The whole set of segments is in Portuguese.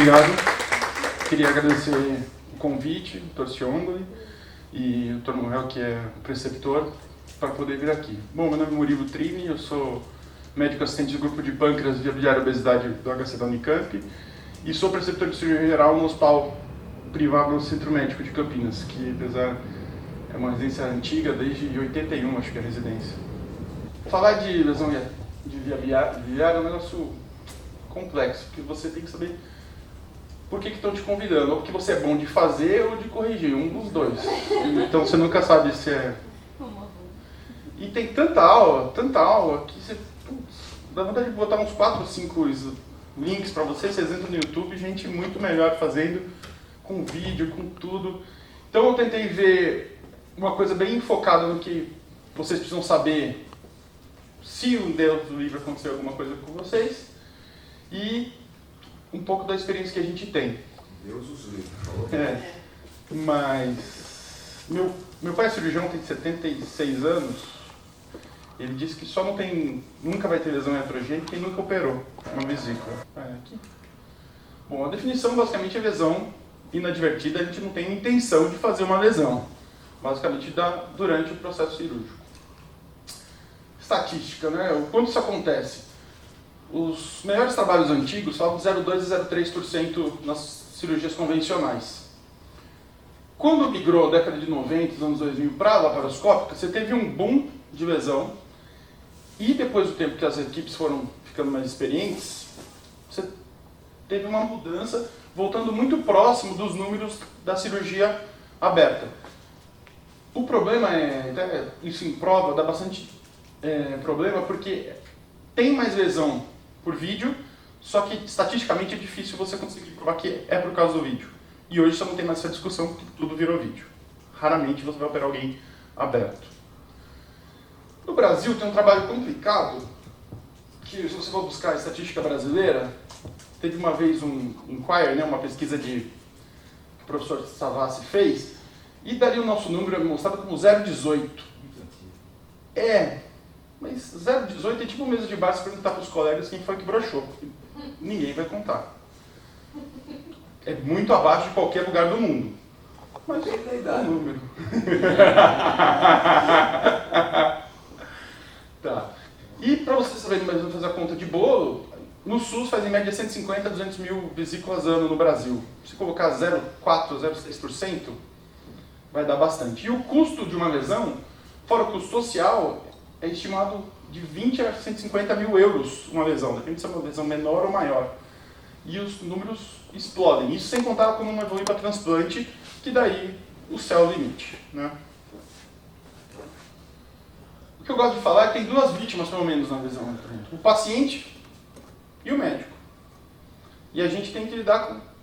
obrigado. Queria agradecer o convite, do Dr. Ciongoli e o Dr. Morel, que é o preceptor, para poder vir aqui. Bom, meu nome é Murilo Trini, eu sou médico assistente do grupo de pâncreas, viabilidade e obesidade do HC da Unicamp e sou preceptor de cirurgia geral no Hospital Privado no Centro Médico de Campinas, que apesar é uma residência antiga, desde 81 acho que é a residência. Falar de lesão de via biliar é um negócio complexo, porque você tem que saber por que estão te convidando, ou porque você é bom de fazer ou de corrigir, um dos dois. Então você nunca sabe se é... E tem tanta aula que você dá vontade de botar uns 4 ou 5 links para vocês entram no YouTube, gente muito melhor fazendo, com vídeo, com tudo. Então eu tentei ver uma coisa bem focada no que vocês precisam saber se um Deus do livro acontecer alguma coisa com vocês e um pouco da experiência que a gente tem. Deus os livre. Mas meu pai é cirurgião, tem 76 anos. Ele disse que só nunca vai ter lesão iatrogênica quem nunca operou uma vesícula. Aqui. Bom, a definição basicamente é lesão inadvertida, a gente não tem intenção de fazer uma lesão. Basicamente durante o processo cirúrgico. Estatística, né? Quando isso acontece? Os melhores trabalhos antigos falam de 0,2% a 0,3% nas cirurgias convencionais. Quando migrou a década de 90, os anos 2000 para a laparoscópica, você teve um boom de lesão e depois do tempo que as equipes foram ficando mais experientes, você teve uma mudança voltando muito próximo dos números da cirurgia aberta. O problema isso em prova dá bastante problema porque tem mais lesão por vídeo, só que estatisticamente é difícil você conseguir provar que é por causa do vídeo. E hoje você não tem mais essa discussão porque tudo virou vídeo. Raramente você vai operar alguém aberto. No Brasil tem um trabalho complicado, que se você for buscar a estatística brasileira, teve uma vez um inquiry, né, uma pesquisa que o professor Savassi fez, e dali o nosso número é mostrado como 0,18. Mas 0,18 é tipo um mesa de bar se perguntar para os colegas quem foi que broxou. Ninguém vai contar. É muito abaixo de qualquer lugar do mundo. Mas é um número. Tá. E para vocês saberem mais ou menos fazer a conta de bolo, no SUS faz em média 150 a 200 mil vesículas ano no Brasil. Se colocar 0,4%, 0,6%, vai dar bastante. E o custo de uma lesão, fora o custo social, é estimado de 20 a 150 mil euros uma lesão, depende se é uma lesão menor ou maior. E os números explodem. Isso sem contar quando não evolui para transplante, que daí o céu é o limite, né? O que eu gosto de falar é que tem 2 vítimas, pelo menos, na lesão. O paciente e o médico. E a gente tem que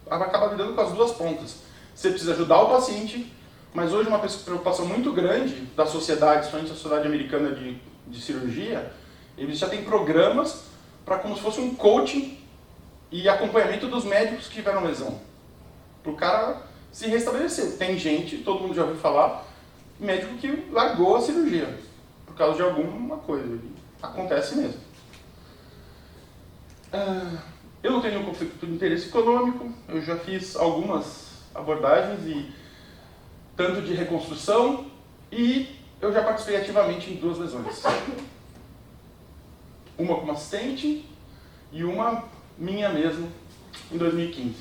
acabar lidando com as 2 pontas. Você precisa ajudar o paciente, mas hoje uma preocupação muito grande da sociedade, principalmente a Sociedade Americana de Cirurgia, eles já têm programas para como se fosse um coaching e acompanhamento dos médicos que tiveram lesão. Para o cara se restabelecer. Tem gente, todo mundo já ouviu falar, médico que largou a cirurgia por causa de alguma coisa. Acontece mesmo. Eu não tenho nenhum conflito de interesse econômico, eu já fiz algumas abordagens, tanto de reconstrução, e eu já participei ativamente em 2 lesões. Uma como assistente e uma minha mesmo, em 2015.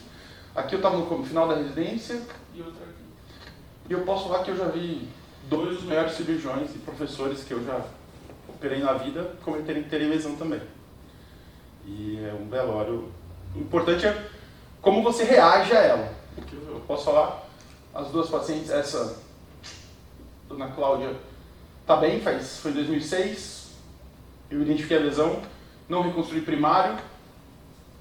Aqui eu estava no final da residência e outra aqui. E eu posso falar que eu já vi 2 dos melhores cirurgiões e professores que eu já operei na vida terem lesão também. E é um velório. O importante é como você reage a ela. Eu posso falar, as 2 pacientes, essa dona Cláudia está bem, foi em 2006, eu identifiquei a lesão, não reconstruí primário,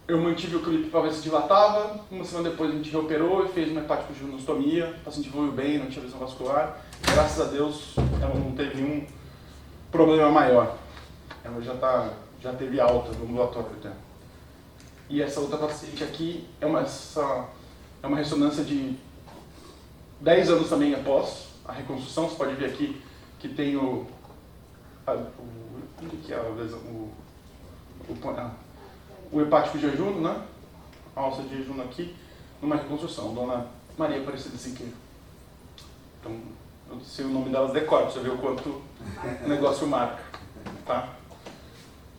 eu mantive o clipe para ver se dilatava, uma semana depois a gente reoperou e fez uma hepatocitogenostomia, o paciente evoluiu bem, não tinha lesão vascular, graças a Deus ela não teve nenhum problema maior, ela já teve alta no ambulatório até. E essa outra paciente aqui é uma ressonância de 10 anos também após a reconstrução. Você pode ver aqui que tem o hepático jejum, né? alça de Juno aqui, numa reconstrução, Dona Maria Aparecida Siqueira. Então, eu sei o nome delas decoro, pra você ver o quanto o negócio marca, tá?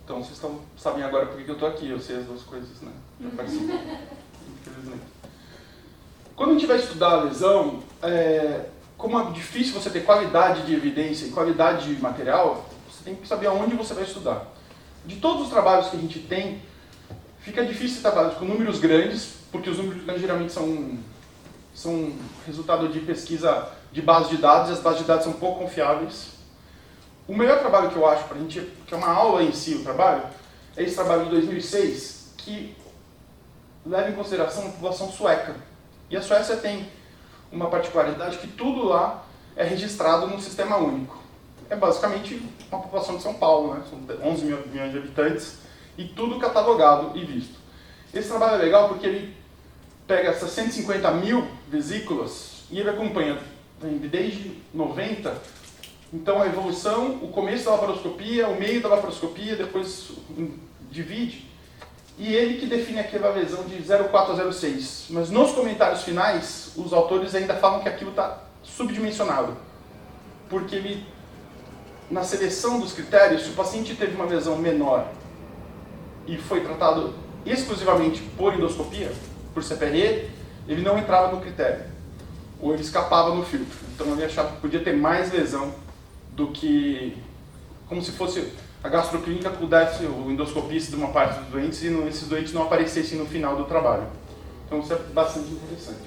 Então, vocês sabem agora por que eu estou aqui, eu sei as duas coisas, né? Já participo, infelizmente. Quando a gente vai estudar a lesão, como é difícil você ter qualidade de evidência e qualidade de material, você tem que saber aonde você vai estudar. De todos os trabalhos que a gente tem, fica difícil trabalhar com números grandes, porque os números grandes geralmente são resultado de pesquisa de base de dados, e as bases de dados são pouco confiáveis. O melhor trabalho que eu acho, pra gente, que é uma aula em si o trabalho, é esse trabalho de 2006, que leva em consideração a população sueca. E a Suécia tem uma particularidade que tudo lá é registrado num sistema único. É basicamente uma população de São Paulo, né? São 11 milhões de habitantes, e tudo catalogado e visto. Esse trabalho é legal porque ele pega essas 150 mil vesículas e ele acompanha desde 90, então a evolução, o começo da laparoscopia, o meio da laparoscopia, depois divide, e ele que define aquela lesão de 0,4 a 0,6. Mas nos comentários finais, os autores ainda falam que aquilo está subdimensionado, porque ele, na seleção dos critérios, se o paciente teve uma lesão menor e foi tratado exclusivamente por endoscopia, por CPRE, ele não entrava no critério, ou ele escapava no filtro. Então ele achava que podia ter mais lesão do que, como se fosse a gastroclínica pudesse, o endoscopista de uma parte dos doentes, e esses doentes não aparecessem no final do trabalho. Então isso é bastante interessante.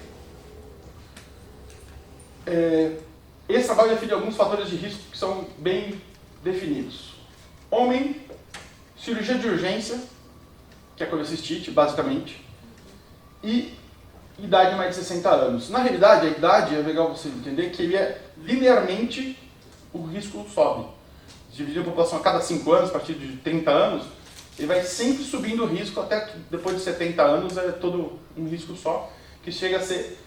Esse trabalho define alguns fatores de risco que são bem definidos. Homem, cirurgia de urgência, que é colecistite, basicamente, e idade mais de 60 anos. Na realidade, a idade, é legal você entender que ele linearmente o risco sobe. Se dividir a população a cada 5 anos, a partir de 30 anos, ele vai sempre subindo o risco, até que depois de 70 anos é todo um risco só, que chega a ser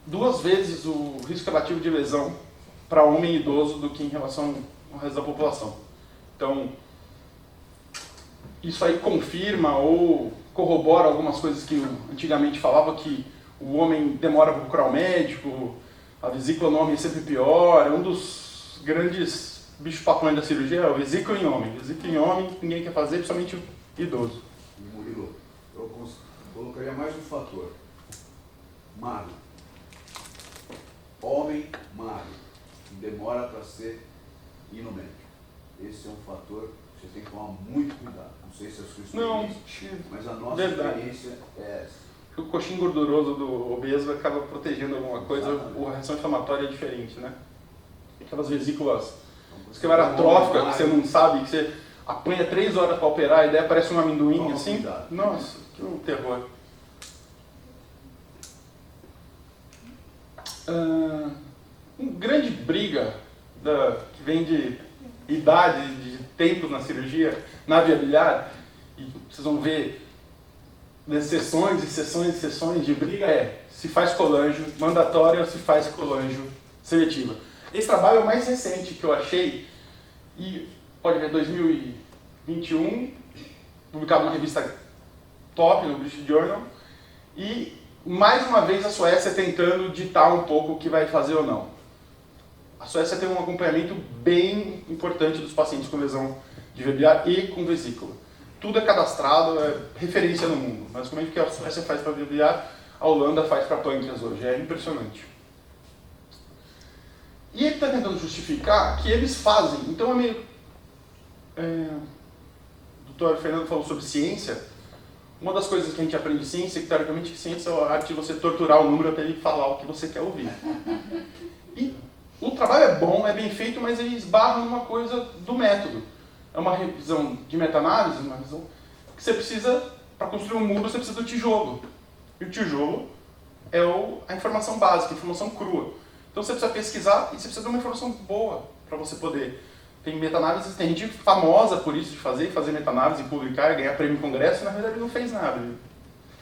2 vezes o risco relativo de lesão para homem idoso do que em relação ao resto da população. Então, isso aí confirma ou corrobora algumas coisas que antigamente falava, que o homem demora para procurar o médico, a vesícula no homem é sempre pior, é um dos grandes bichos papões da cirurgia, é o vesícula em homem. Vesícula em homem ninguém quer fazer, principalmente o idoso. Murilo, eu colocaria mais um fator. Magro. Homem magro, que demora para ser ir no médico. Esse é um fator que você tem que tomar muito cuidado. Não sei se é a sua experiência, mas a nossa experiência é essa. O coxinho gorduroso do obeso acaba protegendo alguma coisa, a reação inflamatória é diferente, né? Aquelas vesículas esclerotróficas que você não sabe, que você apanha 3 horas para operar e daí aparece um amendoim assim. Cuidado. Nossa, que um terror. Uma grande briga que vem de idade, de tempo na cirurgia, na via biliar, e vocês vão ver sessões e sessões e sessões de briga, se faz colangio mandatória ou se faz colangio seletiva. Esse trabalho é o mais recente que eu achei, e pode ver, 2021, publicado na revista top, no British Journal, e mais uma vez a Suécia tentando ditar um pouco o que vai fazer ou não. A Suécia tem um acompanhamento bem importante dos pacientes com lesão de via biliar e com vesícula. Tudo é cadastrado, é referência no mundo. Basicamente o que a Suécia faz para via biliar, a Holanda faz para pâncreas hoje. É impressionante. E ele está tentando justificar que eles fazem. Então é meio... O doutor Fernando falou sobre ciência. Uma das coisas que a gente aprende de ciência é que, teoricamente, ciência é a arte de você torturar o número até ele falar o que você quer ouvir. E o trabalho é bom, é bem feito, mas ele esbarra numa coisa do método. É uma revisão de meta-análise, uma revisão que você precisa, para construir um muro, você precisa do tijolo. E o tijolo é a informação básica, a informação crua. Então você precisa pesquisar e você precisa de uma informação boa para você poder. Tem meta-análise, tem gente famosa por isso, de fazer meta-análise, publicar, ganhar prêmio em congresso, e na verdade ele não fez nada.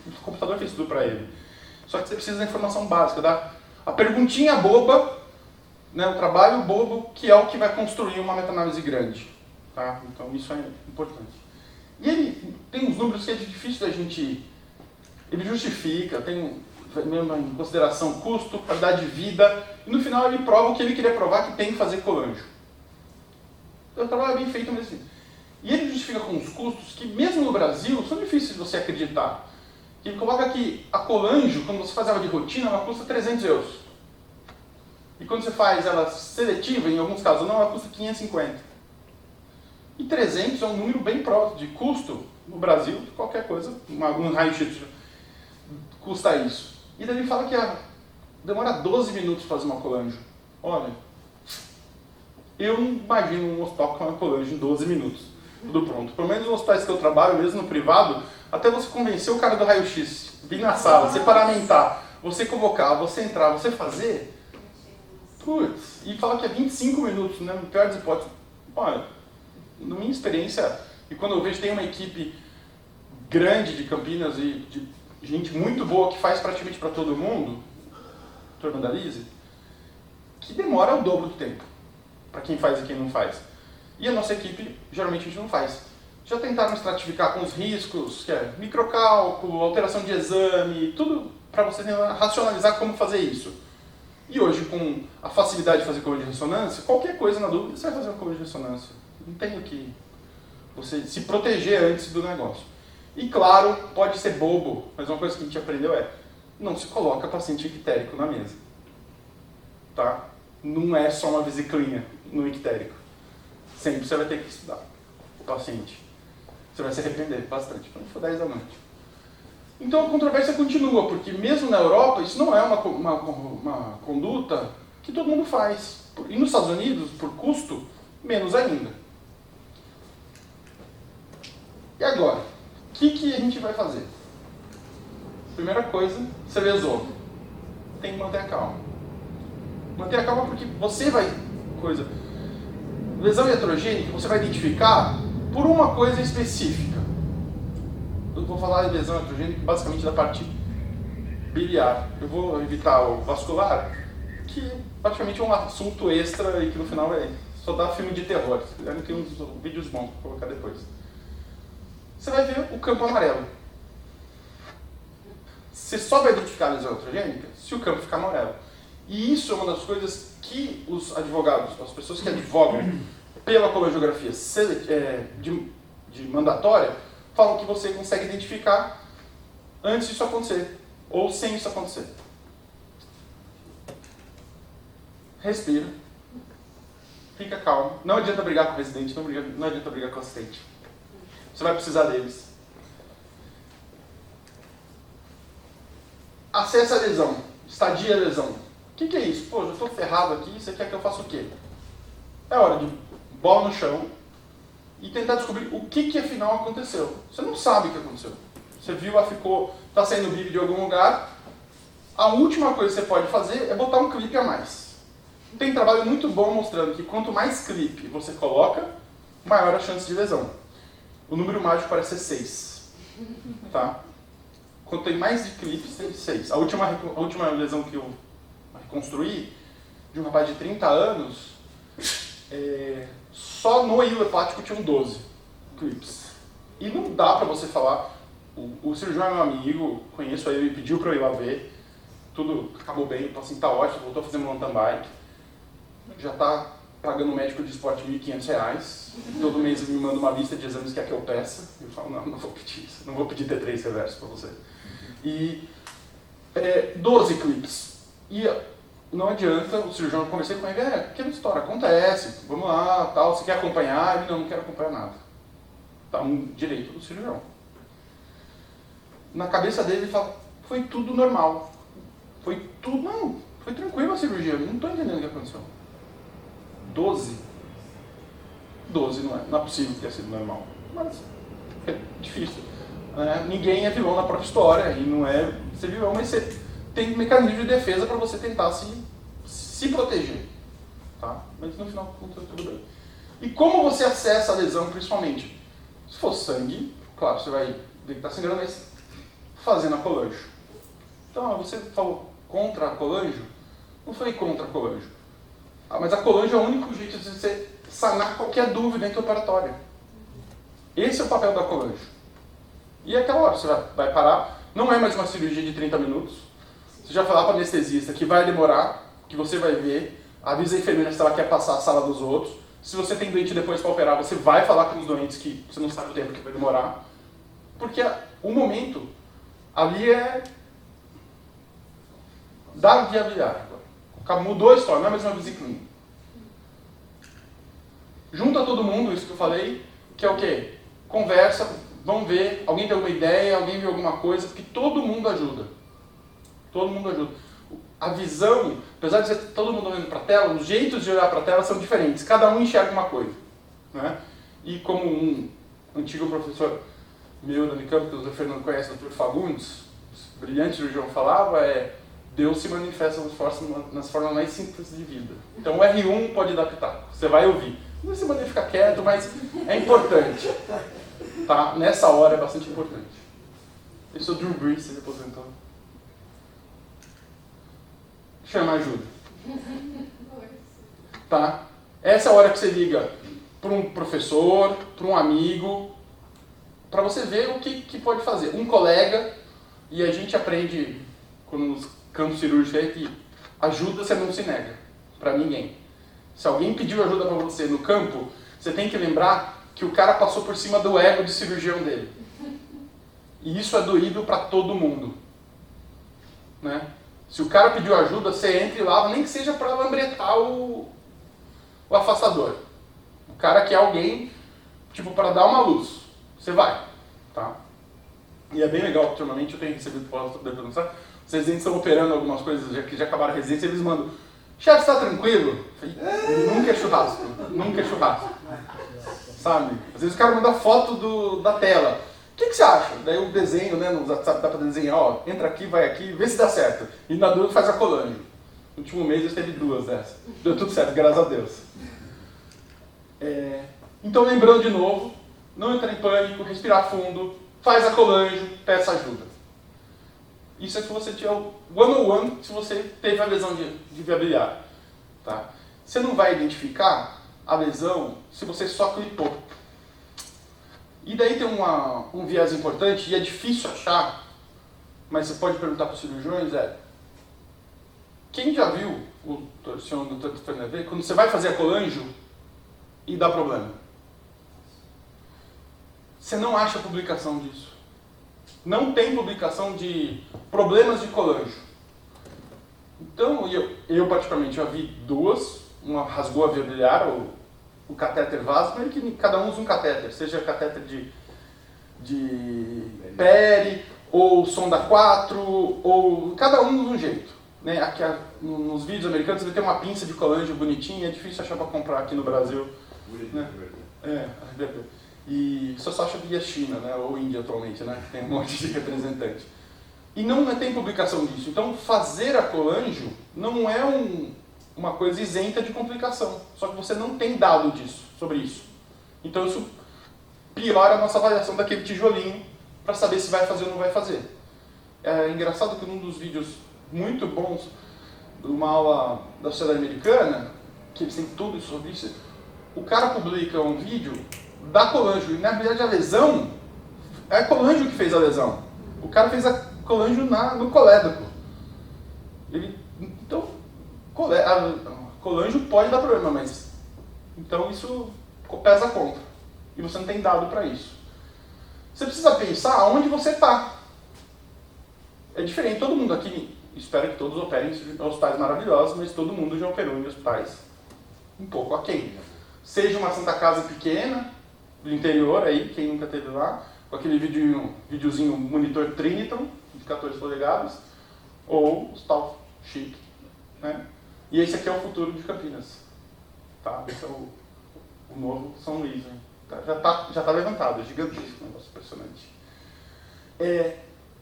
O computador fez tudo para ele. Só que você precisa da informação básica, a perguntinha boba, né, o trabalho bobo, que é o que vai construir uma meta-análise grande. Tá? Então isso é importante. E ele tem uns números que é difícil da gente Ele justifica, tem em consideração custo, qualidade de vida, e no final ele prova o que ele queria provar, que tem que fazer colanjo. O trabalho é bem feito mesmo. E ele justifica com os custos que, mesmo no Brasil, são difíceis de você acreditar. Ele coloca que a colanjo, quando você faz ela de rotina, ela custa 300 euros. E quando você faz ela seletiva, em alguns casos não, ela custa 550. E 300 é um número bem próximo de custo no Brasil, qualquer coisa, um raio-x custa isso. E daí ele fala que demora 12 minutos para fazer uma colanjo. Olha, eu não imagino um hospital com uma colanjo em 12 minutos. Tudo pronto. Pelo menos nos hospitais que eu trabalho, mesmo no privado, até você convencer o cara do raio-x, vir na sala, você paramentar, você convocar, você entrar, você fazer, putz, e fala que é 25 minutos, né? No pior das hipóteses. Olha, na minha experiência, e quando eu vejo tem uma equipe grande de Campinas e de gente muito boa que faz praticamente para todo mundo, turma da Lise, que demora o dobro do tempo, para quem faz e quem não faz. E a nossa equipe, geralmente a gente não faz. Já tentaram estratificar com os riscos, que é microcálculo, alteração de exame, tudo para você racionalizar como fazer isso. E hoje, com a facilidade de fazer coluna de ressonância, qualquer coisa na dúvida, você vai fazer uma coluna de ressonância. Não tem o que você se proteger antes do negócio. E claro, pode ser bobo, mas uma coisa que a gente aprendeu é, não se coloca paciente ictérico na mesa. Tá? Não é só uma vesiclinha no ictérico. Sempre você vai ter que estudar o paciente. Você vai se arrepender bastante, quando for 10 da noite. Então a controvérsia continua, porque mesmo na Europa, isso não é uma conduta que todo mundo faz. E nos Estados Unidos, por custo, menos ainda. E agora? O que a gente vai fazer? Primeira coisa, você lesou. Tem que manter a calma. Manter a calma porque você vai... Lesão iatrogênica, você vai identificar por uma coisa específica. Eu vou falar de lesão iatrogênica basicamente da parte biliar. Eu vou evitar o vascular, que praticamente é um assunto extra e que no final só dá filme de terror. Tem uns vídeos bons para colocar depois. Você vai ver o campo amarelo. Você só vai identificar a lesão iatrogênica se o campo ficar amarelo. E isso é uma das coisas que os advogados, as pessoas que advogam pela colangiografia de mandatória, falam que você consegue identificar antes disso acontecer, ou sem isso acontecer. Respira. Fica calmo. Não adianta brigar com o residente, não adianta brigar com o assistente. Você vai precisar deles. Acessa a lesão. Estadia a lesão. O que é isso? Pô, já estou ferrado aqui, você quer que eu faça o quê? É hora de bola no chão e tentar descobrir o que afinal aconteceu. Você não sabe o que aconteceu. Você viu, está saindo brilho de algum lugar. A última coisa que você pode fazer é botar um clipe a mais. Tem trabalho muito bom mostrando que quanto mais clipe você coloca, maior a chance de lesão. O número mágico parece ser 6. Tá? Quanto tem mais de clipes, tem 6. A última lesão que eu reconstruí, de um rapaz de 30 anos, só no hilo hepático tinham 12 clipes. E não dá pra você falar, o cirurgião é meu amigo, conheço ele, pediu pra eu ir lá ver, tudo acabou bem, o paciente tá ótimo, voltou a fazer mountain bike, já tá pagando um médico de esporte R$1.500, todo mês ele me manda uma lista de exames que quer que eu peça, eu falo, não vou pedir isso, não vou pedir T3 reverso pra você. E 12 clipes. E não adianta, o cirurgião, eu conversei com ele, aquela história acontece, vamos lá, tal, você quer acompanhar? Ele, não quero acompanhar nada. Tá um direito do cirurgião. Na cabeça dele, ele fala, foi tudo normal. Foi tranquilo a cirurgia, eu não estou entendendo o que aconteceu. 12 não é possível ter sido normal, mas é difícil. Ninguém é vilão na própria história, e não é ser vilão, mas você tem um mecanismo de defesa para você tentar se proteger. Tá? Mas no final, tudo bem. E como você acessa a lesão, principalmente? Se for sangue, claro, você vai ver que está sangrando, mas fazendo a colanjo. Então, você falou contra a colanjo? Não foi contra a colanjo. Mas a colanjo é o único jeito de você sanar qualquer dúvida intraoperatória. Esse é o papel da colanjo. E aquela hora, você vai parar, Não é mais uma cirurgia de 30 minutos. Você já falar para o anestesista que vai demorar, que você vai ver, avisa a enfermeira se ela quer passar a sala dos outros. Se você tem doente depois para operar, você vai falar com os doentes que você não sabe o tempo que vai demorar. Porque o momento ali é dar via biliar. Mudou a história, não é mais uma vesícula. Junta todo mundo, isso que eu falei, que é o quê? Conversa, vamos ver, alguém tem alguma ideia, alguém viu alguma coisa, porque todo mundo ajuda. Todo mundo ajuda. A visão, apesar de ser todo mundo olhando para a tela, os jeitos de olhar para a tela são diferentes. Cada um enxerga uma coisa. Né? E como um antigo professor meu da Unicamp, que o Dr. Fernando conhece, o Dr. Fagundes, brilhante cirurgião, falava, Deus se manifesta nas formas mais simples de vida. Então o R1 pode dar pitaco, você vai ouvir. Não se manda ficar quieto, mas é importante. Tá? Nessa hora é bastante importante. Eu sou Drew Brees, ele aposentou. Chama ajuda. Tá? Essa é a hora que você liga para um professor, para um amigo, para você ver o que pode fazer. Um colega, e a gente aprende nos campos cirúrgicos aí que ajuda você não se nega para ninguém. Se alguém pediu ajuda para você no campo, você tem que lembrar que o cara passou por cima do ego de cirurgião dele. E isso é doído para todo mundo. Né? Se o cara pediu ajuda, você entra e lava, nem que seja para lambretar o afastador. O cara quer alguém, tipo, para dar uma luz. Você vai. Tá? E é bem legal, porque ultimamente eu tenho recebido fotos da pergunta. Os residentes estão operando algumas coisas que já acabaram a residência, eles mandam, chefe, está tranquilo? Nunca é churrasco. Nunca é churrasco. Sabe? Às vezes o cara manda foto da tela. O que você acha? Daí eu desenho, né? No WhatsApp dá para desenhar, ó, entra aqui, vai aqui, vê se dá certo. E na dúvida faz a colândia. No último mês eu teve 2 dessas. Deu tudo certo, graças a Deus. Então lembrando de novo, não entrar em pânico, respirar fundo, faz a colândia, peça ajuda. Isso é se você tiver o one-on-one, se você teve a lesão de via biliar. Tá? Você não vai identificar a lesão se você só clipou. E daí tem um viés importante, e é difícil achar, mas você pode perguntar para os cirurgiões, quem já viu o torcion do Dr. Fernando, quando você vai fazer a colândio e dá problema? Você não acha publicação disso. Não tem publicação de problemas de colândio. Então, eu particularmente já vi 2, uma rasgou a via biliar, o catéter Wasmer, que cada um usa um catéter, seja catéter de Peri, ou sonda 4, ou cada um usa um jeito. Né? Aqui, nos vídeos americanos você tem uma pinça de colândio bonitinha, é difícil achar para comprar aqui no Brasil. Né? E só acha via China, né? Ou Índia atualmente, né? Tem um monte de representante. E não tem publicação disso. Então fazer a colândio não é uma coisa isenta de complicação. Só que você não tem dado sobre isso. Então isso piora a nossa avaliação daquele tijolinho para saber se vai fazer ou não vai fazer. É engraçado que num dos vídeos muito bons de uma aula da Sociedade Americana, que eles têm tudo sobre isso, o cara publica um vídeo da colândio. E na verdade a lesão, é a colândio que fez a lesão. O cara fez a colândio no colédoco. Então, colândio pode dar problema, mas então isso pesa contra. E você não tem dado para isso. Você precisa pensar aonde você está. É diferente, todo mundo aqui, espero que todos operem em hospitais maravilhosos, mas todo mundo já operou em hospitais um pouco aquém. Seja uma Santa Casa pequena, do interior aí, quem nunca teve lá, com aquele videozinho monitor Triniton, de 14 polegadas, ou hospital chique. Né? E esse aqui é o futuro de Campinas. Tá? Esse é o novo São Luís. Hein? Tá? Já tá levantado, é gigantesco, um negócio impressionante.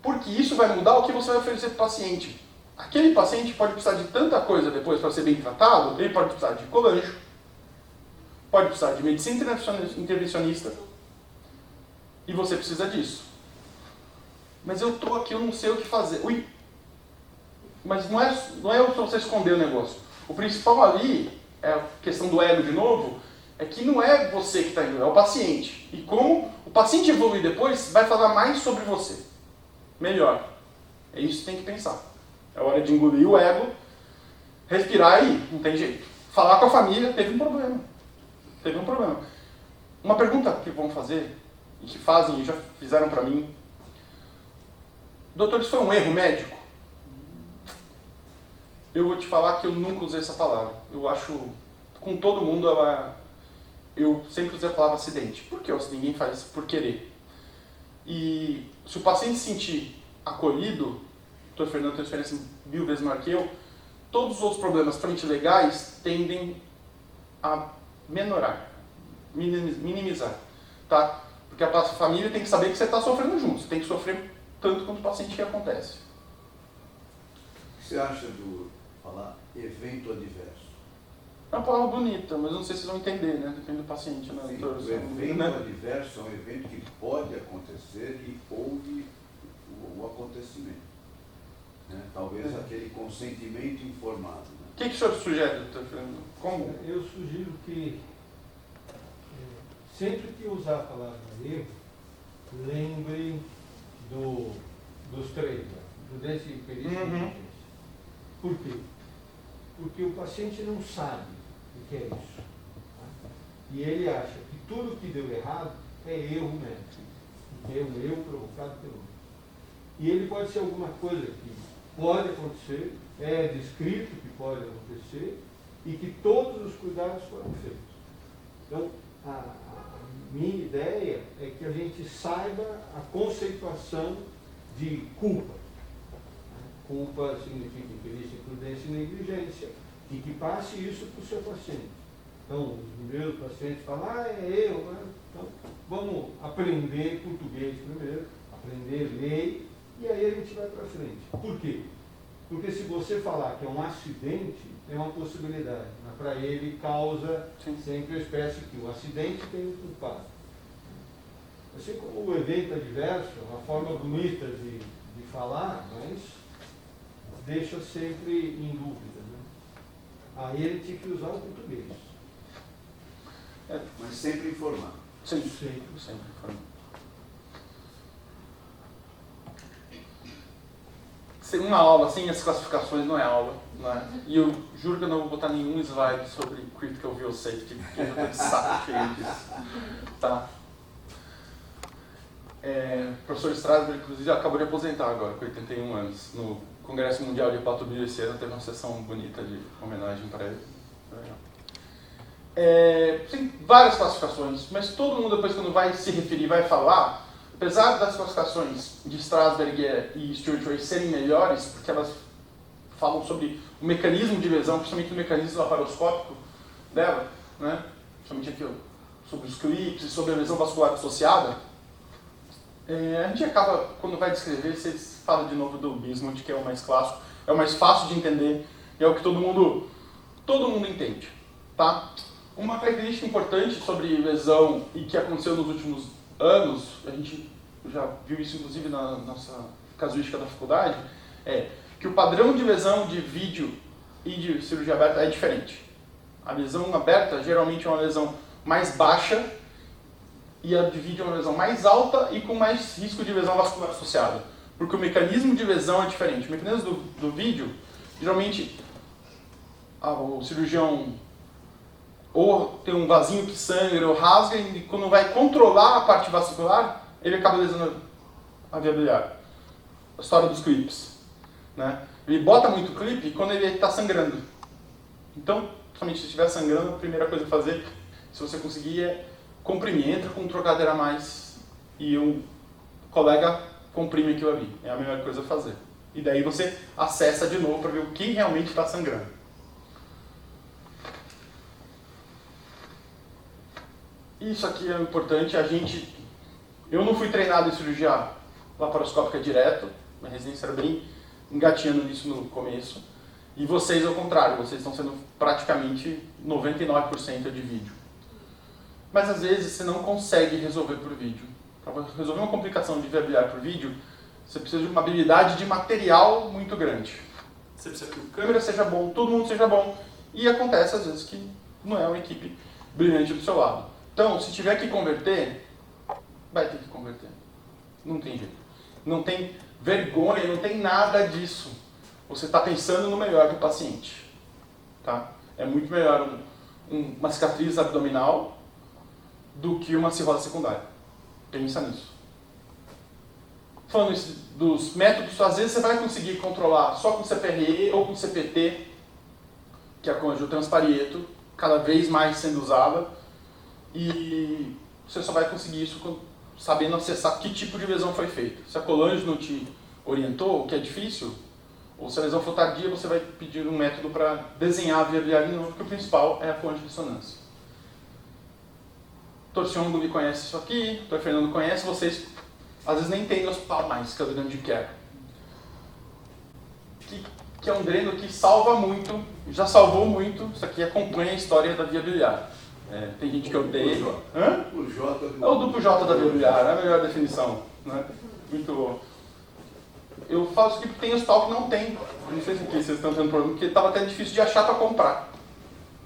Porque isso vai mudar o que você vai oferecer para o paciente. Aquele paciente pode precisar de tanta coisa depois para ser bem tratado, ele pode precisar de colândio, pode precisar de medicina intervencionista, e você precisa disso. Mas eu estou aqui, eu não sei o que fazer. Ui! Mas não é você esconder o negócio. O principal ali, é a questão do ego de novo, é que não é você que está indo, é o paciente. E como o paciente evoluir depois, vai falar mais sobre você. Melhor. É isso que tem que pensar. É hora de engolir o ego, respirar e não tem jeito. Falar com a família, teve um problema. Teve um problema. Uma pergunta que vão fazer, e que fazem e já fizeram para mim: doutor, isso foi um erro médico? Eu vou te falar que eu nunca usei essa palavra. Eu acho, com todo mundo, eu sempre usei a palavra acidente. Por que ninguém faz isso por querer? E se o paciente se sentir acolhido, o doutor Fernando tem experiência 1000 vezes maior que eu, todos os outros problemas, principalmente legais, tendem a menorar, minimizar, tá? Porque a família tem que saber que você está sofrendo junto, você tem que sofrer tanto quanto o paciente que acontece. O que você acha do falar evento adverso? É uma palavra bonita, mas não sei se vocês vão entender, né? Depende do paciente, né? Sim, o evento adverso é um evento que pode acontecer e houve o acontecimento. Né? Talvez aquele consentimento informado. Né? O que o senhor sugere, doutor Fernando? Como? Eu sugiro que sempre que usar a palavra erro, lembre dos três, prudência, perícia e diligência. Por quê? Porque o paciente não sabe o que é isso. Tá? E ele acha que tudo que deu errado é erro mesmo. Que é um erro provocado pelo outro. E ele pode ser alguma coisa que pode acontecer, é descrito que pode acontecer, e que todos os cuidados foram feitos. Então, a minha ideia é que a gente saiba a conceituação de culpa. Culpa significa imperícia, imprudência e negligência, e que passe isso para o seu paciente. Então, os meus pacientes falam, é eu, né? Então, vamos aprender português primeiro, aprender lei, e aí a gente vai para frente. Por quê? Porque se você falar que é um acidente, é uma possibilidade. Mas para ele causa sempre a espécie que o acidente tem um culpado. Assim como o evento adverso, é uma forma bonita de falar, mas deixa sempre em dúvida. Né? Aí ele tinha que usar o português. Mas sempre informar. Sempre informar. Uma aula sem as classificações não é aula, né? E eu juro que eu não vou botar nenhum slide sobre Critical View Safety, porque eu já estou de saco cheio disso. Tá? O professor Strasberg, inclusive, acabou de aposentar agora, com 81 anos. No Congresso Mundial de Hepatobiologia esse ano teve uma sessão bonita de homenagem para ele. Tem várias classificações, mas todo mundo depois quando vai se referir, vai falar, apesar das classificações de Strasberg e Stuart Way serem melhores, porque elas falam sobre o mecanismo de lesão, principalmente o mecanismo laparoscópico dela, né? Principalmente aqui sobre os clips e sobre a lesão vascular associada, a gente acaba, quando vai descrever, vocês falam de novo do Bismuth, que é o mais clássico, é o mais fácil de entender, e é o que todo mundo entende, tá? Uma característica importante sobre lesão e que aconteceu nos últimos anos, a gente já viu isso inclusive na nossa casuística da faculdade, é que o padrão de lesão de vídeo e de cirurgia aberta é diferente. A lesão aberta geralmente é uma lesão mais baixa e a de vídeo é uma lesão mais alta e com mais risco de lesão vascular associada. Porque o mecanismo de lesão é diferente. O mecanismo do vídeo, geralmente o cirurgião ou tem um vasinho que sangra ou rasga, e quando vai controlar a parte vascular, ele acaba lesando a via biliar. A história dos clips. Né? Ele bota muito clipe quando ele está sangrando. Então, somente se estiver sangrando, a primeira coisa a fazer, se você conseguir, é comprimir. Entra com um trocadeira a mais e o colega comprime aquilo ali. É a melhor coisa a fazer. E daí você acessa de novo para ver o que realmente está sangrando. Isso aqui é importante, eu não fui treinado em cirurgia laparoscópica direto, minha residência era bem engatinhando nisso no começo, e vocês ao contrário, vocês estão sendo praticamente 99% de vídeo. Mas às vezes você não consegue resolver por vídeo. Para resolver uma complicação de via biliar por vídeo, você precisa de uma habilidade de material muito grande. Você precisa que a câmera seja bom, todo mundo seja bom, e acontece às vezes que não é uma equipe brilhante do seu lado. Então, se tiver que converter, vai ter que converter. Não tem jeito. não tem vergonha, não tem nada disso. Você está pensando no melhor do paciente. Tá? É muito melhor uma cicatriz abdominal do que uma cirrose secundária. Pensa nisso. Falando dos métodos, às vezes você vai conseguir controlar só com CPRE ou com CPT, que é a conjuntivansparieto, cada vez mais sendo usada, e você só vai conseguir isso sabendo acessar que tipo de lesão foi feita. Se a colânge não te orientou, o que é difícil, ou se a lesão for tardia, você vai pedir um método para desenhar a viabilidade de novo, porque o principal é a fonte de ressonância. Torciôngulo conhece isso aqui, o Dr. Fernando conhece, vocês às vezes nem tem no hospital mais, que é o dreno de Kerr. Que é um dreno que salva muito, já salvou muito, isso aqui acompanha a história da via biliar. Tem gente que odeia. O J. É o duplo J da via biliar, é a melhor definição. Né? Muito bom. Eu falo isso aqui porque tem hospital que não tem. Não sei se aqui vocês estão tendo problema, porque estava até difícil de achar para comprar,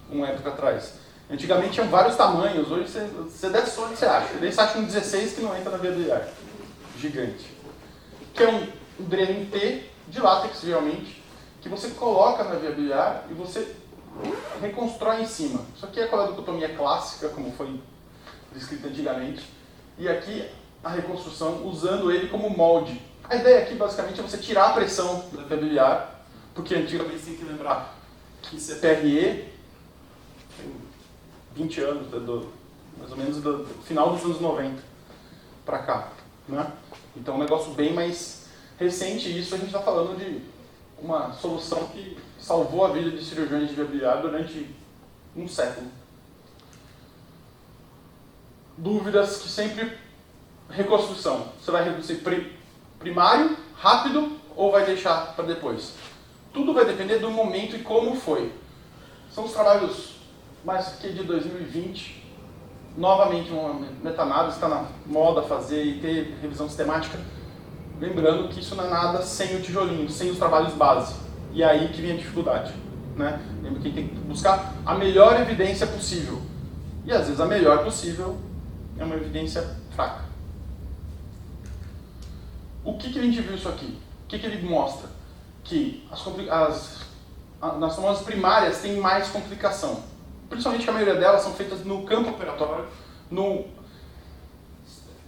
uma época atrás. Antigamente tinham vários tamanhos, hoje você desce só onde você acha. Daí você acha um 16 que não entra na via biliar. Gigante. Que é um dreno em T, de látex geralmente, que você coloca na via biliar e você reconstrói em cima. Isso aqui é a coledocotomia clássica, como foi descrita antigamente. E aqui a reconstrução usando ele como molde. A ideia aqui basicamente é você tirar a pressão da via biliar, porque antigamente tem que lembrar que CPRE, 20 anos, mais ou menos do final dos anos 90 para cá. Né? Então é um negócio bem mais recente, e isso a gente está falando de uma solução que salvou a vida de cirurgiões de via biliar durante um século. Dúvidas que sempre... Reconstrução. Você vai reduzir primário, rápido, ou vai deixar para depois? Tudo vai depender do momento e como foi. São os trabalhos mais que de 2020. Novamente, uma meta-análise está na moda fazer e ter revisão sistemática. Lembrando que isso não é nada sem o tijolinho, sem os trabalhos base. E é aí que vem a dificuldade. Né? Lembra que tem que buscar a melhor evidência possível. E às vezes a melhor possível é uma evidência fraca. O que a gente viu isso aqui? O que ele mostra? Que as anastomoses primárias têm mais complicação. Principalmente que a maioria delas são feitas no campo operatório,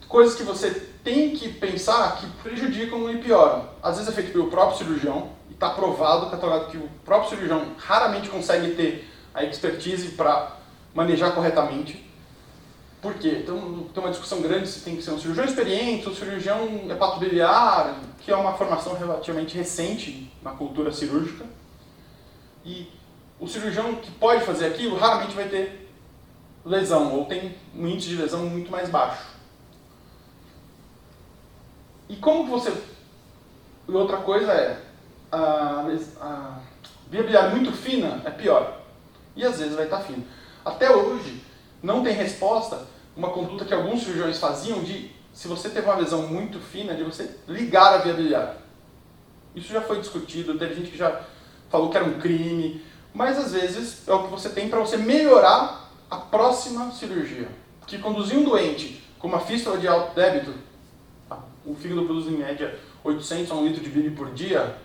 coisas que você tem que pensar que prejudicam e pioram. Às vezes é feito pelo próprio cirurgião, e está provado, catalogado, que o próprio cirurgião raramente consegue ter a expertise para manejar corretamente. Por quê? Então, tem uma discussão grande se tem que ser um cirurgião experiente, um cirurgião hepatobiliar, que é uma formação relativamente recente na cultura cirúrgica. E o cirurgião que pode fazer aquilo raramente vai ter lesão, ou tem um índice de lesão muito mais baixo. E como que você... E outra coisa é, a via biliar muito fina é pior. E às vezes vai estar fina. Até hoje, não tem resposta, uma conduta que alguns cirurgiões faziam de, se você teve uma lesão muito fina, de você ligar a via biliar. Isso já foi discutido, teve gente que já falou que era um crime, mas às vezes é o que você tem para você melhorar a próxima cirurgia. Que conduzir um doente com uma fístula de alto débito, o fígado produz em média 800 a 1 litro de bile por dia,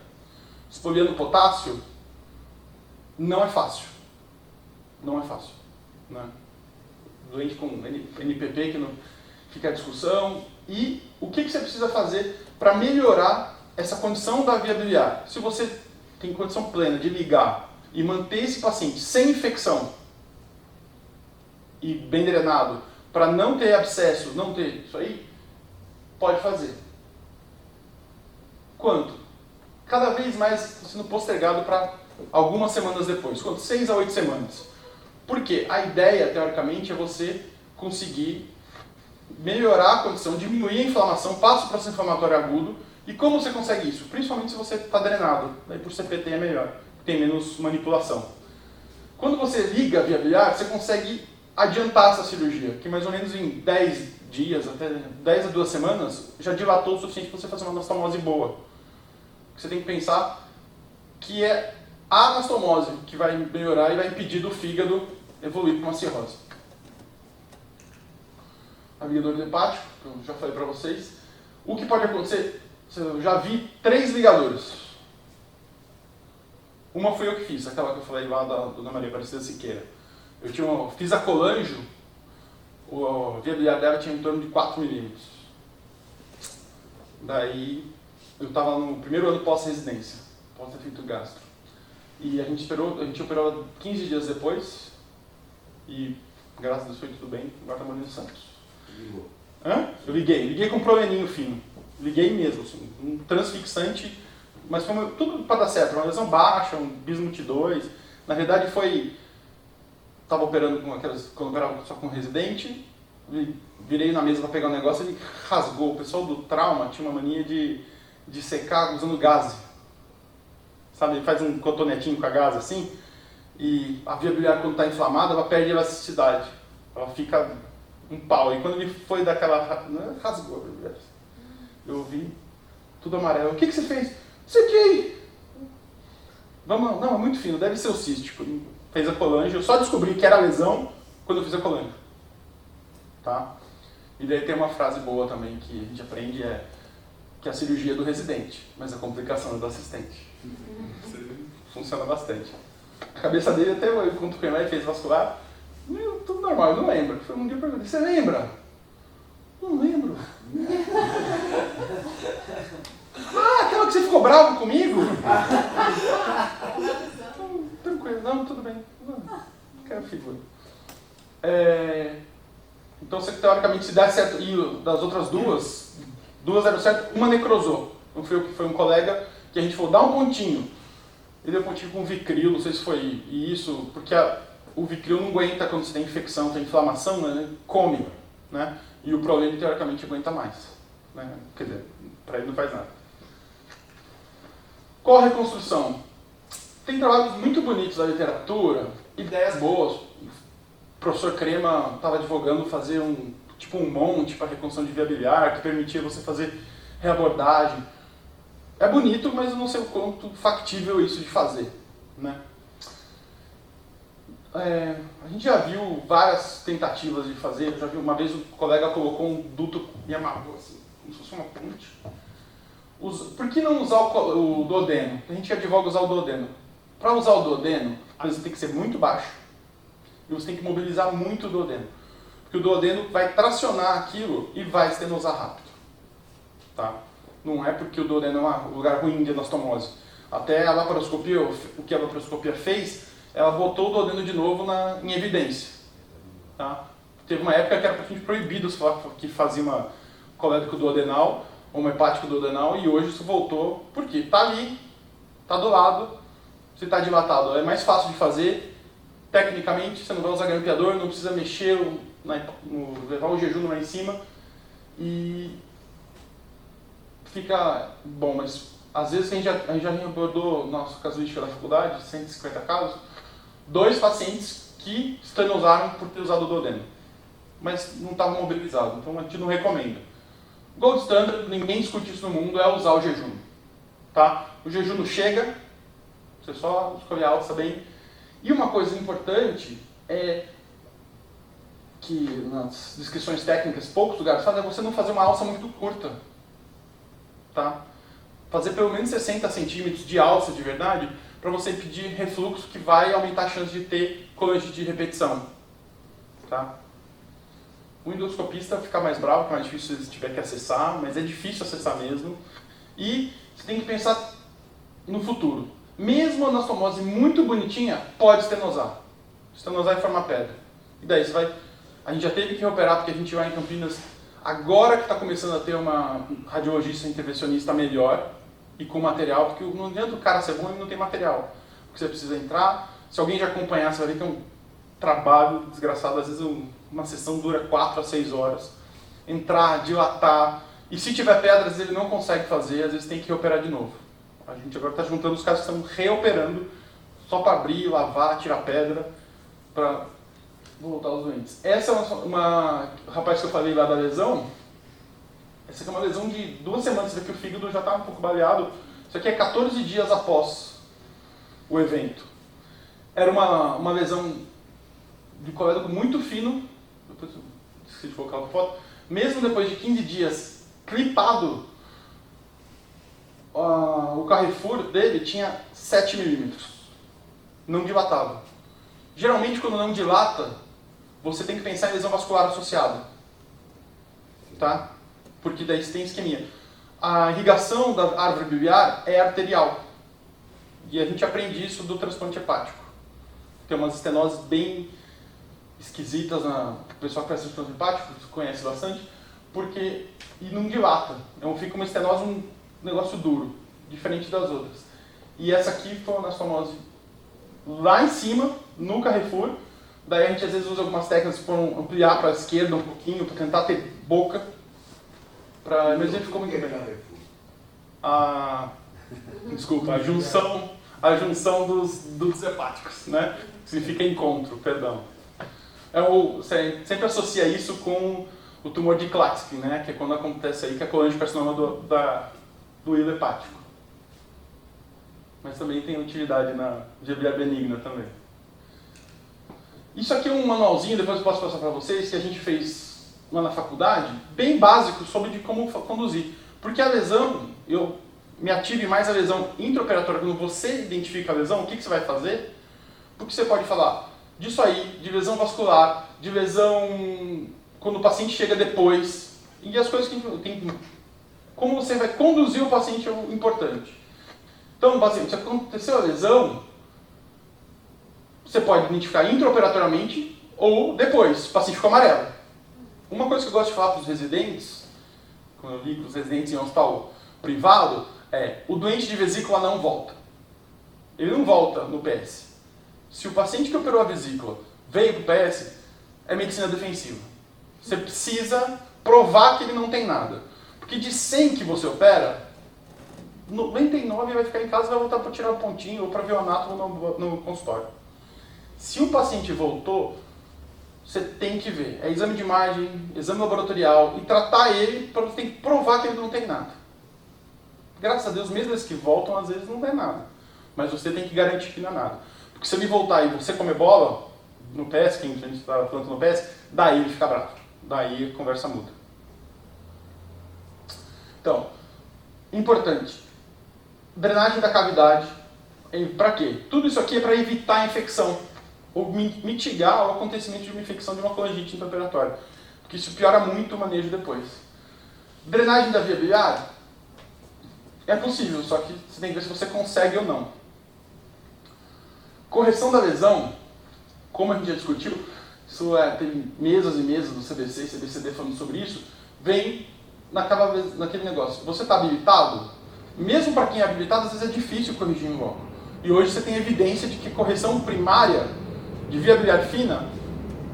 espoliando potássio, não é fácil. Não é fácil. Né? Doente com NPP, que não fica a discussão. E o que você precisa fazer para melhorar essa condição da via biliar? Se você tem condição plena de ligar e manter esse paciente sem infecção e bem drenado, para não ter abscesso, não ter isso aí, pode fazer. Quanto? Cada vez mais sendo postergado para algumas semanas depois. Quanto? 6 a 8 semanas. Por quê? A ideia, teoricamente, é você conseguir melhorar a condição, diminuir a inflamação, passa o processo inflamatório agudo. E como você consegue isso? Principalmente se você está drenado. Daí por CPT é melhor, tem menos manipulação. Quando você liga a via biliar, você consegue adiantar essa cirurgia, que mais ou menos em 10 dias, até 10 a 2 semanas, já dilatou o suficiente para você fazer uma anastomose boa. Você tem que pensar que é a anastomose que vai melhorar e vai impedir do fígado evoluir para uma cirrose. Amigador hepático, que eu já falei para vocês. O que pode acontecer? eu já vi 3 ligaduras. Uma foi eu que fiz, aquela que eu falei lá da Dona Maria Aparecida Siqueira. Fiz a colanjo, a viabilidade dela tinha em torno de 4 milímetros. Daí, eu estava no primeiro ano pós-residência, pós-defeito gastro. E a gente operou 15 dias depois, e graças a Deus foi tudo bem, agora está morando em Santos. Ligou. Hã? Eu liguei com um proveninho fino. Liguei mesmo, assim, um transfixante, mas foi tudo para dar certo, uma lesão baixa, um bismuth 2. Na verdade estava operando com aquelas, quando eu operava só com residente, virei na mesa para pegar um negócio e ele rasgou. O pessoal do trauma tinha uma mania de secar usando gaze. Sabe, ele faz um cotonetinho com a gaze assim, e a viabilidade quando está inflamada, ela perde elasticidade. Ela fica um pau. E quando ele foi daquela... rasgou a viabilidade. Eu vi tudo amarelo. O que você fez? Sequei! Não, é muito fino, deve ser o cístico. Fez a colange, eu só descobri que era lesão quando eu fiz a colange. Tá? E daí tem uma frase boa também que a gente aprende, que é a cirurgia é do residente, mas a complicação é do assistente. Funciona bastante. A cabeça dele até eu conto com ele, fez vascular, tudo normal, eu não lembro. Foi um dia eu perguntei, você lembra? Não lembro. Aquela que você ficou bravo comigo? Tranquilo, não, tudo bem. Não quero figura. Então, teoricamente, se der certo, e das outras duas deram certo, uma necrosou. Então, foi um colega que a gente falou, dá um pontinho. Ele deu um pontinho com Vicril, não sei se foi isso, porque o Vicril não aguenta quando você tem infecção, tem inflamação, né? Come, né? E o Prolene, teoricamente, aguenta mais. Né? Quer dizer, para ele não faz nada. Qual a reconstrução? Tem trabalhos muito bonitos da literatura, ideias boas. O professor Crema estava advogando fazer um monte para reconstrução de via biliar, que permitia você fazer reabordagem. É bonito, mas eu não sei o quanto factível isso de fazer. Né? A gente já viu várias tentativas de fazer. Já vi uma vez o colega colocou um duto e amarrou assim, como se fosse uma ponte. Por que não usar o duodeno? A gente advoga usar o duodeno. Para usar o duodeno, você tem que ser muito baixo e você tem que mobilizar muito o duodeno. Porque o duodeno vai tracionar aquilo e vai estenosar rápido. Tá? Não é porque o duodeno é um lugar ruim de anastomose. Até a laparoscopia, o que a laparoscopia fez, ela botou o duodeno de novo em evidência. Tá? Teve uma época que era praticamente proibido que fazia uma colédoco duodenal, ou uma hepático duodenal, e hoje isso voltou, porque está ali, está do lado, se está dilatado, é mais fácil de fazer, tecnicamente, você não vai usar grampeador, não precisa mexer, levar o jejum lá em cima, e fica bom, mas às vezes a gente já abordou nossa casuística da faculdade, 150 casos, 2 pacientes que estenosaram por ter usado o duodeno, mas não estavam mobilizados, então a gente não recomenda. Gold standard, ninguém discute isso no mundo, é usar o jejum. Tá? O jejum não chega, você só escolhe a alça bem. E uma coisa importante é que nas descrições técnicas, poucos lugares fazem, é você não fazer uma alça muito curta. Tá? Fazer pelo menos 60 centímetros de alça de verdade, para você impedir refluxo que vai aumentar a chance de ter colange de repetição. Tá? O endoscopista fica mais bravo, que é mais difícil se tiver que acessar, mas é difícil acessar mesmo. E você tem que pensar no futuro. Mesmo a anastomose muito bonitinha, pode estenosar. Estenosar e formar pedra. E daí a gente já teve que reoperar, porque a gente vai em Campinas, agora que está começando a ter uma radiologista intervencionista melhor, e com material, porque não adianta o cara ser bom e não tem material. Porque você precisa entrar, se alguém já acompanhar, você vai ver que é um trabalho desgraçado, às vezes uma sessão dura 4 a 6 horas. Entrar, dilatar, e se tiver pedra, às vezes ele não consegue fazer, às vezes tem que reoperar de novo. A gente agora está juntando os casos que estão reoperando, só para abrir, lavar, tirar pedra, para voltar os doentes. Essa é uma rapaz que eu falei lá da lesão, essa aqui é uma lesão de 2 semanas, você vê que o fígado já está um pouco baleado. Isso aqui é 14 dias após o evento. Era uma lesão de colédoco muito fino, depois eu esqueci de colocar a foto, mesmo depois de 15 dias clipado, o Carrefour dele tinha 7 milímetros. Não dilatava. Geralmente, quando não dilata, você tem que pensar em lesão vascular associada. Tá? Porque daí você tem isquemia. A irrigação da árvore biliar é arterial. E a gente aprende isso do transplante hepático. Tem umas estenoses bem esquisitas, o pessoal que faz transplante hepático conhece bastante, porque e não dilata. Então fica uma estenose, um negócio duro, diferente das outras. E essa aqui foi uma estenose lá em cima, no Carrefour. Daí a gente às vezes usa algumas técnicas para ampliar para a esquerda um pouquinho, para tentar ter boca. Mas ele ficou muito bem. Desculpa, a junção dos hepáticos, né? Significa encontro, perdão. Você sempre associa isso com o tumor de Klatskin, né? Que é quando acontece aí, que é a colangiocarcinoma do hilo hepático. Mas também tem utilidade na viabilidade benigna também. Isso aqui é um manualzinho, depois eu posso passar para vocês, que a gente fez lá na faculdade, bem básico sobre de como conduzir. Porque a lesão, eu me ative mais a lesão intraoperatória, quando você identifica a lesão, o que você vai fazer? Porque você pode falar disso aí, de lesão vascular, de lesão quando o paciente chega depois, e as coisas que tem. Como você vai conduzir o paciente é o importante. Então, paciente, se aconteceu a lesão, você pode identificar intraoperatoriamente ou depois, o paciente ficou amarelo. Uma coisa que eu gosto de falar para os residentes, quando eu ligo para os residentes em um hospital privado, o doente de vesícula não volta. Ele não volta no PS. Se o paciente que operou a vesícula veio para o PS, é medicina defensiva. Você precisa provar que ele não tem nada. Porque de 100 que você opera, 99 vai ficar em casa e vai voltar para tirar o pontinho ou para ver o anátomo no consultório. Se o paciente voltou, você tem que ver. É exame de imagem, exame laboratorial e tratar ele, para você tem que provar que ele não tem nada. Graças a Deus, mesmo esses que voltam, às vezes não tem nada. Mas você tem que garantir que não é nada. Porque se ele voltar e você comer bola, no PS, quem a gente está falando no PS, daí ele fica bravo. Daí a conversa muda. Então, importante. Drenagem da cavidade. Para quê? Tudo isso aqui é para evitar a infecção. Ou mitigar o acontecimento de uma infecção de uma colangite intraoperatória. Porque isso piora muito o manejo depois. Drenagem da via biliar. É possível, só que você tem que ver se você consegue ou não. Correção da lesão, como a gente já discutiu, isso tem mesas e mesas do CBC e CBCD falando sobre isso, vem naquele negócio. Você está habilitado? Mesmo para quem é habilitado, às vezes é difícil corrigir em loco. E hoje você tem evidência de que correção primária de via biliar fina,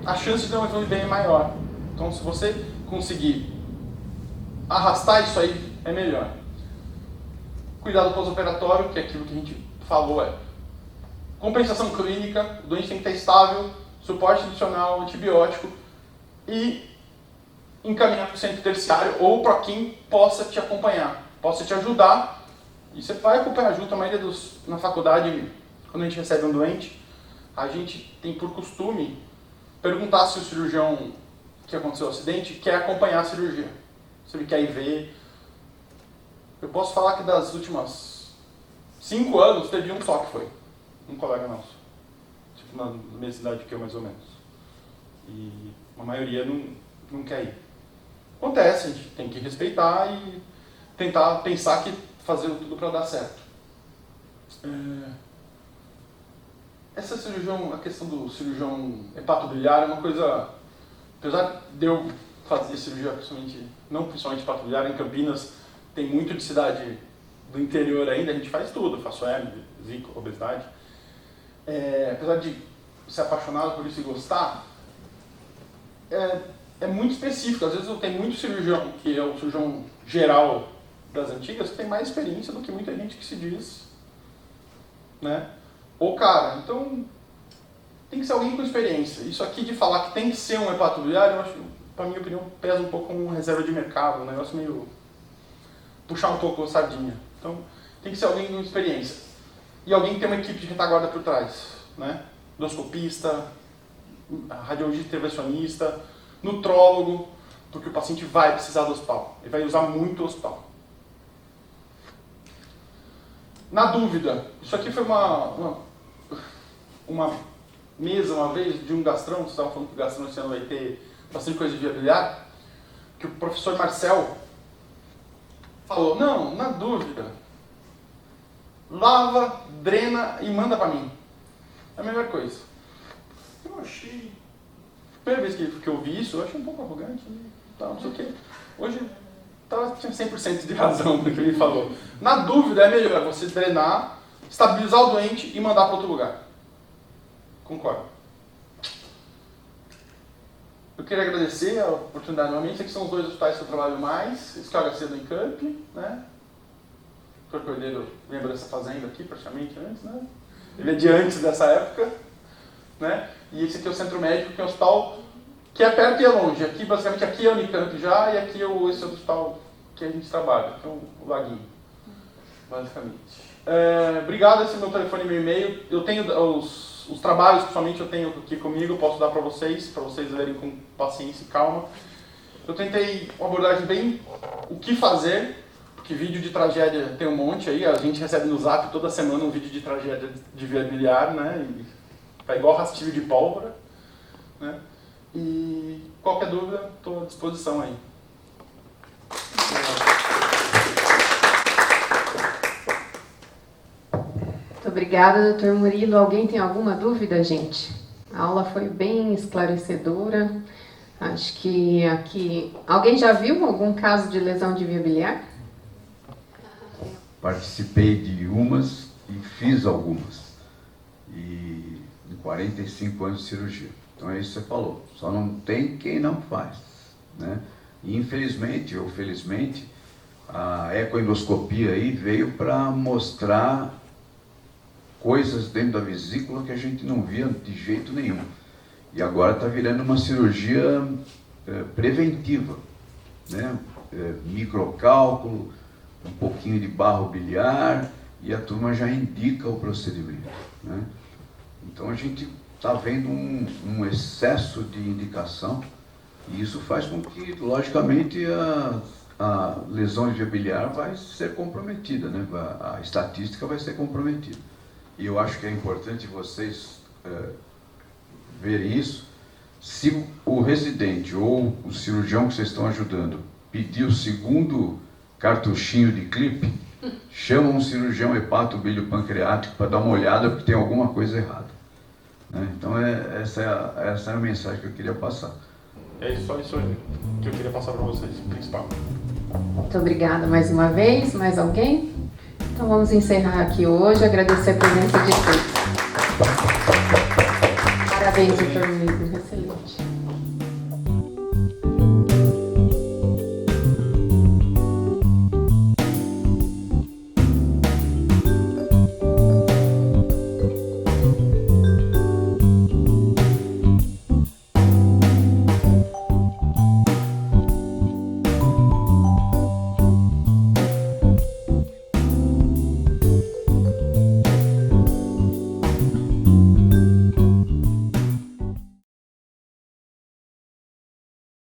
a chance de ter um evoluir bem é maior. Então, se você conseguir arrastar isso aí, é melhor. Cuidado pós-operatório, que é aquilo que a gente falou, compensação clínica, o doente tem que estar estável, suporte adicional, antibiótico e encaminhar para o centro terciário ou para quem possa te acompanhar, possa te ajudar. E você vai acompanhar junto, a maioria na faculdade, quando a gente recebe um doente, a gente tem por costume perguntar se o cirurgião que aconteceu o acidente quer acompanhar a cirurgia, se ele quer ir ver. Eu posso falar que das últimas 5 anos, teve um só que foi. Um colega nosso. Tipo, na mesma cidade que eu, mais ou menos. E a maioria não quer ir. Acontece, a gente tem que respeitar e tentar pensar que fazer tudo para dar certo. Essa cirurgião, a questão do cirurgião hepatobiliar é uma coisa... Apesar de eu fazer cirurgia, principalmente hepatobiliar, em Campinas, tem muito de cidade do interior ainda, a gente faz tudo, eu faço hernia, vesícula, obesidade. Apesar de ser apaixonado por isso e gostar, é muito específico. Às vezes eu tenho muito cirurgião, que é o cirurgião geral das antigas, que tem mais experiência do que muita gente que se diz, né? Ou cara, então tem que ser alguém com experiência. Isso aqui de falar que tem que ser um hepatobiliar, eu acho, pra minha opinião, pesa um pouco como reserva de mercado, um negócio meio... puxar um pouco a sardinha. Então, tem que ser alguém com experiência. E alguém que tem uma equipe de retaguarda por trás, né? Endoscopista, radiologista intervencionista, nutrólogo, porque o paciente vai precisar do hospital. Ele vai usar muito o hospital. Na dúvida, isso aqui foi uma mesa uma vez de um gastrão, vocês estavam falando que o gastrão esse ano vai ter bastante coisa de viabilidade, que o professor Marcel falou, não, na dúvida, lava, drena e manda para mim. É a mesma coisa. Eu achei, primeira vez que eu vi isso, eu achei um pouco arrogante, não sei o quê. Hoje tinha 100% de razão no que ele falou. Na dúvida, é melhor você drenar, estabilizar o doente e mandar para outro lugar. Concordo. Eu queria agradecer a oportunidade novamente. Aqui são os 2 hospitais que eu trabalho mais. Esse que é o HC do Encamp, né? O Dr. Cordeiro lembra dessa fazenda aqui, praticamente antes, né? Ele é de antes dessa época, né? E esse aqui é o Centro Médico, que é um hospital que é perto e é longe. Aqui, basicamente, aqui é o Unicamp já, e aqui é esse outro hospital que a gente trabalha, que é o Laguinho, basicamente. Obrigado, esse é meu telefone e meu e-mail. Eu tenho os trabalhos, principalmente, eu tenho aqui comigo, eu posso dar para vocês lerem com paciência e calma. Eu tentei uma abordagem bem o que fazer, porque vídeo de tragédia tem um monte aí, a gente recebe no Zap toda semana um vídeo de tragédia de viabilidade, né? E tá igual rastilho de pólvora, né? E qualquer dúvida, estou à disposição aí. Muito obrigada, Dr. Murilo. Alguém tem alguma dúvida, gente? A aula foi bem esclarecedora. Acho que aqui... Alguém já viu algum caso de lesão de via biliar? Participei de umas e fiz algumas. E em 45 anos de cirurgia. Então é isso que você falou. Só não tem quem não faz, né? E infelizmente ou felizmente, a ecoendoscopia aí veio para mostrar coisas dentro da vesícula que a gente não via de jeito nenhum. E agora está virando uma cirurgia preventiva, né? Microcálculo, um pouquinho de barro biliar e a turma já indica o procedimento, né? Então a gente está vendo um excesso de indicação e isso faz com que, logicamente, a lesão de via biliar vai ser comprometida, né? A estatística vai ser comprometida. E eu acho que é importante vocês verem isso. Se o residente ou o cirurgião que vocês estão ajudando pedir o segundo cartuchinho de clipe, chama um cirurgião hepatobiliopancreático para dar uma olhada porque tem alguma coisa errada, né? Então essa é a mensagem que eu queria passar. É só isso que eu queria passar para vocês, principal. Muito obrigada mais uma vez. Mais alguém? Então vamos encerrar aqui hoje. Agradecer a presença de todos. Parabéns, Dr. Murilo. Excelente.